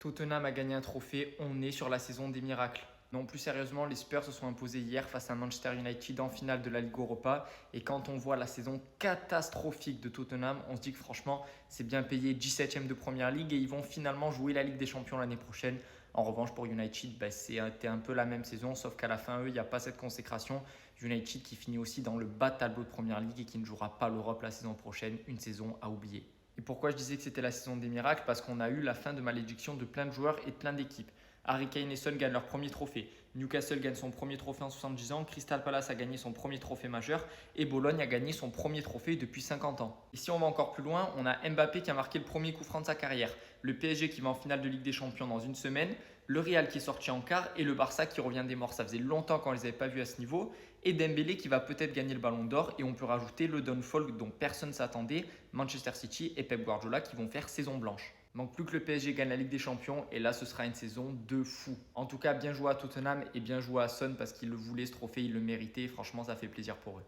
Tottenham a gagné un trophée, on est sur la saison des miracles. Non, plus sérieusement, les Spurs se sont imposés hier face à Manchester United en finale de la Ligue Europa. Et quand on voit la saison catastrophique de Tottenham, on se dit que franchement, c'est bien payé, 17e de Première Ligue et ils vont finalement jouer la Ligue des Champions l'année prochaine. En revanche, pour United, c'était un peu la même saison, sauf qu'à la fin, eux, il n'y a pas cette consécration. United qui finit aussi dans le bas de tableau de Première Ligue et qui ne jouera pas l'Europe la saison prochaine, une saison à oublier. Et pourquoi je disais que c'était la saison des miracles? Parce qu'on a eu la fin de malédiction de plein de joueurs et de plein d'équipes. Harry Kane et Son gagnent leur premier trophée. Newcastle gagne son premier trophée en 70 ans. Crystal Palace a gagné son premier trophée majeur. Et Bologne a gagné son premier trophée depuis 50 ans. Et si on va encore plus loin, on a Mbappé qui a marqué le premier coup franc de sa carrière. Le PSG qui va en finale de Ligue des Champions dans une semaine. Le Real qui est sorti en quart. Et le Barça qui revient des morts. Ça faisait longtemps qu'on ne les avait pas vus à ce niveau. Et Dembélé qui va peut-être gagner le Ballon d'Or. Et on peut rajouter le downfall dont personne ne s'attendait. Manchester City et Pep Guardiola qui vont faire saison blanche. Il manque plus que le PSG gagne la Ligue des Champions et là ce sera une saison de fou. En tout cas, bien joué à Tottenham et bien joué à Son parce qu'ils le voulaient ce trophée, ils le méritaient. Franchement, ça fait plaisir pour eux.